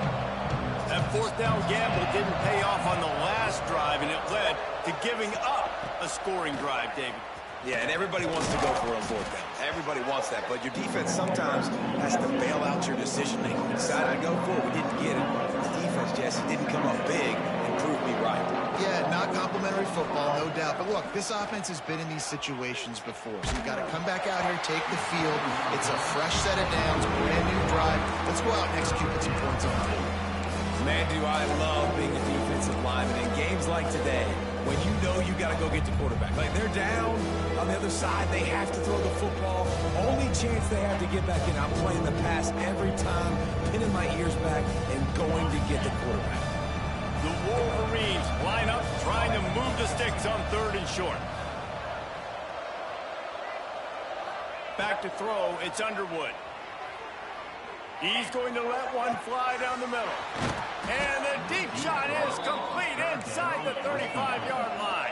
That 4th down gamble didn't pay off on the last drive, and it led to giving up a scoring drive, David. Yeah, and everybody wants to go for it on 4th down. Everybody wants that, but your defense sometimes has to bail out your decision-making. We decided to go for it, we didn't get it. The defense, Jesse, didn't come up big and prove me right. Yeah, not complimentary football, no doubt. But look, this offense has been in these situations before. So you've got to come back out here, take the field. It's a fresh set of downs, brand new drive. Let's go out and execute with some points on the board. Man, do I love being a defensive lineman in games like today when you know you got to go get the quarterback. Like, they're down on the other side. They have to throw the football. Only chance they have to get back in. I'm playing the pass every time, pinning my ears back and going to get the quarterback. The Wolverines line up, trying to move the sticks on 3rd and short. Back to throw, it's Underwood. He's going to let one fly down the middle. And the deep shot is complete inside the 35-yard line.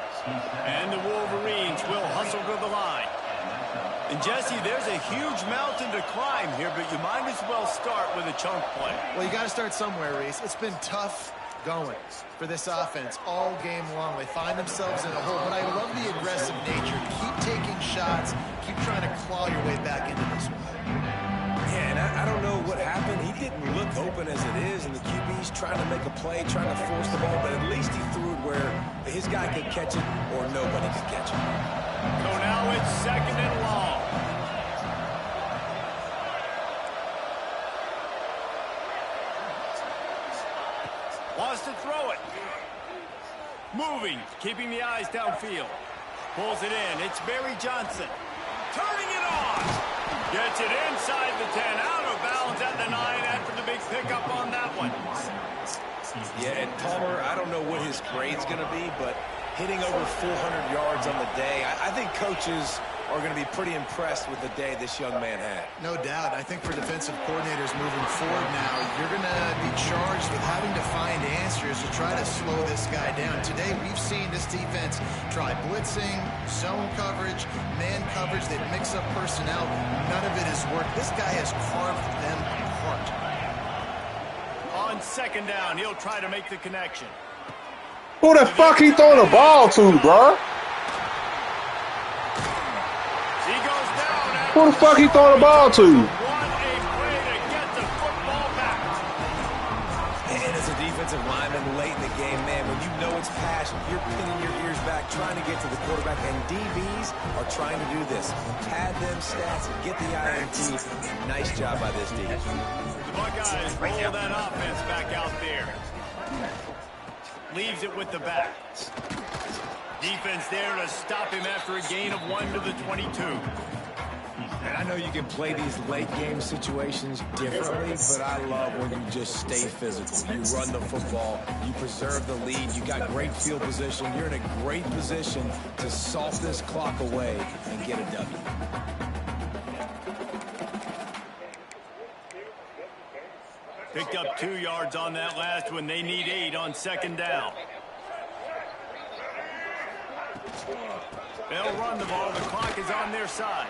And the Wolverines will hustle to the line. And, Jesse, there's a huge mountain to climb here, but you might as well start with a chunk play. Well, you got to start somewhere, Reese. It's been tough going for this offense all game long. They find themselves in a hole, but I love the aggressive nature. Keep taking shots. Keep trying to claw your way back into this one. Yeah, and I don't know what happened. He didn't look open as it is, and the QB's trying to make a play, trying to force the ball, but at least he threw it where his guy could catch it or nobody could catch it. So now it's 2nd and long. Wants to throw it. Moving, keeping the eyes downfield. Pulls it in. It's Barry Johnson. Turning it on. Gets it inside the 10. Out of bounds at the 9 after the big pickup on that one. Yeah, and Palmer, I don't know what his grade's going to be, but hitting over 400 yards on the day, I think coaches are going to be pretty impressed with the day this young man had. No doubt. I think for defensive coordinators moving forward now, you're going to be charged with having to find answers to try to slow this guy down. Today, we've seen this defense try blitzing, zone coverage, man coverage. They mix up personnel. None of it has worked. This guy has carved them apart. On 2nd down, he'll try to make the connection. Who the fuck he throwing the ball to, bro? He goes down. Who the fuck he throwing the ball to? What a play to get the football back. And as a defensive lineman late in the game, man, when you know it's passion, you're pinning your ears back, trying to get to the quarterback, and DBs are trying to do this. Pad them stats and get the INT. Nice job by this D. The Buckeyes roll that offense back out there. Leaves it with the back. Defense there to stop him after a gain of 1 to the 22. And I know you can play these late game situations differently, but I love when you just stay physical. You run the football, you preserve the lead, you got great field position, you're in a great position to salt this clock away and get a W. Picked up 2 yards on that last one. They need 8 on 2nd down. They'll run the ball. The clock is on their side.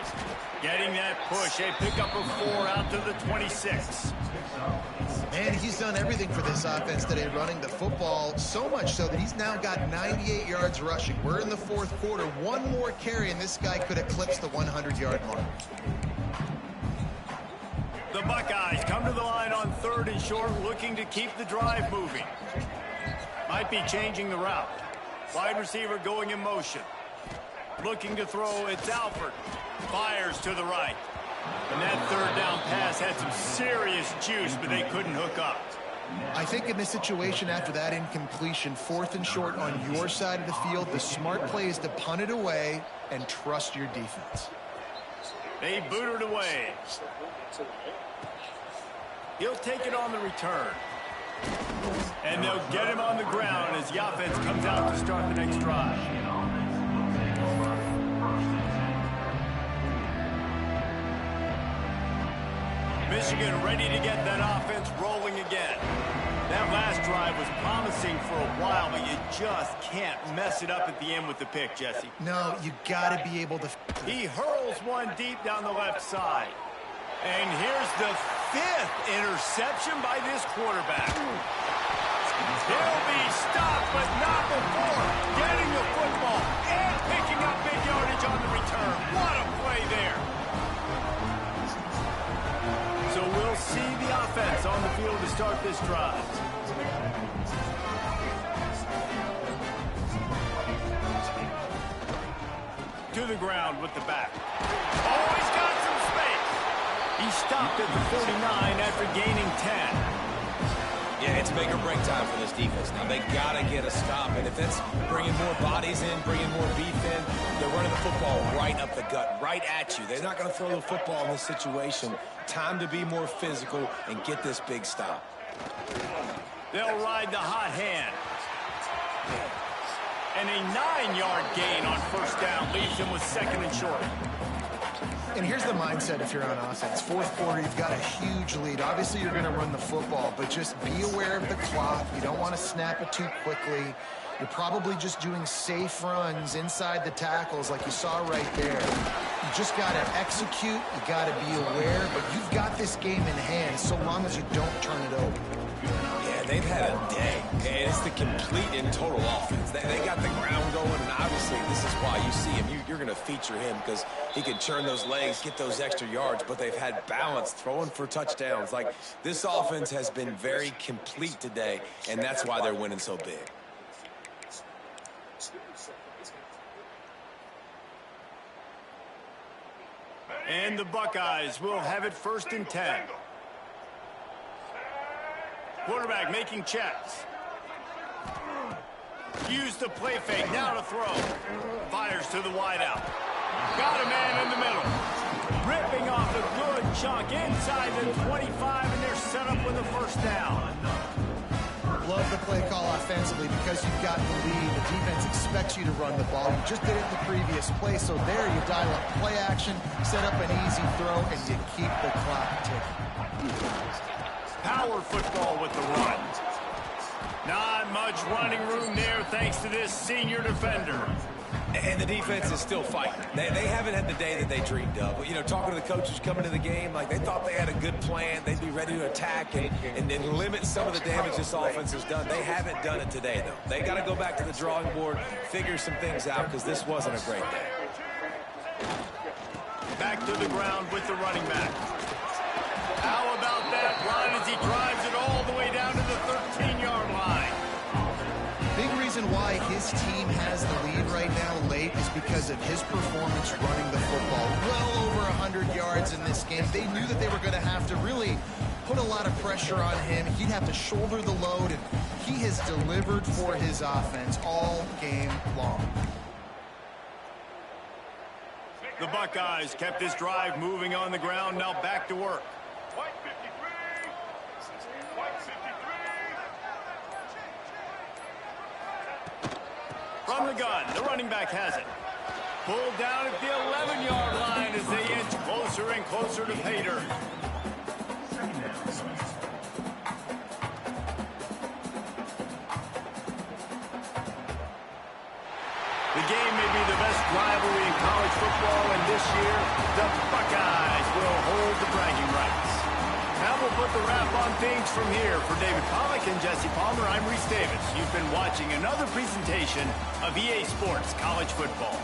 Getting that push. A pickup of 4 out to the 26. And he's done everything for this offense today, running the football, so much so that he's now got 98 yards rushing. We're in the 4th quarter. 1 more carry, and this guy could eclipse the 100-yard mark. The Buckeyes come to the line on 3rd and short, looking to keep the drive moving. Might be changing the route. Wide receiver going in motion. Looking to throw, it's Alford. Fires to the right. And that 3rd down pass had some serious juice, but they couldn't hook up. I think in this situation after that incompletion, 4th and short on your side of the field, the smart play is to punt it away and trust your defense. They boot it away. He'll take it on the return. And they'll get him on the ground as the offense comes out to start the next drive. Michigan ready to get that offense rolling again. That last drive was promising for a while, but you just can't mess it up at the end with the pick, Jesse. No, you got to be able to. He hurls one deep down the left side. And here's the 5th interception by this quarterback. He'll be stopped, but not before getting the football and picking up big yardage on the return. What a play there. So we'll see the offense on the field to start this drive. To the ground with the back. Oh, he's got some space. He stopped at the 49 after gaining 10. Yeah, it's make or break time for this defense. Now, they got to get a stop, and if that's bringing more bodies in, bringing more beef in, they're running the football right up the gut, right at you. They're not going to throw the football in this situation. Time to be more physical and get this big stop. They'll ride the hot hand. And a 9-yard gain on 1st down leaves him with 2nd and short. And here's the mindset if you're on offense. 4th quarter, you've got a huge lead. Obviously, you're going to run the football, but just be aware of the clock. You don't want to snap it too quickly. You're probably just doing safe runs inside the tackles like you saw right there. You just got to execute. You got to be aware, but you've got this game in hand so long as you don't turn it over. Yeah, Man, they've had a day, and it's the complete and total offense. They got the ground going, and obviously this is why you see him. You're going to feature him because he can churn those legs, get those extra yards, but they've had balance, throwing for touchdowns. Like, this offense has been very complete today, and that's why they're winning so big. And the Buckeyes will have it 1st and 10. Quarterback making checks. Use the play fake, now to throw. Fires to the wideout. Got a man in the middle. Ripping off a good chunk inside the 25, and they're set up with a 1st down. Love the play call offensively because you've got the lead. The defense expects you to run the ball. You just did it in the previous play, so there you dial up play action, set up an easy throw, and you keep the clock ticking. Power football with the run. Not much running room there thanks to this senior defender. And the defense is still fighting. They haven't had the day that they dreamed of. But, you know, talking to the coaches coming to the game, like they thought they had a good plan. They'd be ready to attack and limit some of the damage this offense has done. They haven't done it today, though. They got to go back to the drawing board, figure some things out, because this wasn't a great day. Back to the ground with the running back. How about that run as he drives it all the way down to the 13-yard line? Big reason why his team has the lead right now late is because of his performance running the football. Well over 100 yards in this game. They knew that they were going to have to really put a lot of pressure on him. He'd have to shoulder the load, and he has delivered for his offense all game long. The Buckeyes kept this drive moving on the ground, now back to work. White 53. White 53. From the gun, the running back has it. Pulled down at the 11-yard line as they inch closer and closer to pay dirt. The game may be the best rivalry in college football, and this year, the Buckeyes will hold the bragging rights. Now we'll put the wrap on things from here. For David Pollack and Jesse Palmer, I'm Reese Davis. You've been watching another presentation of EA Sports College Football.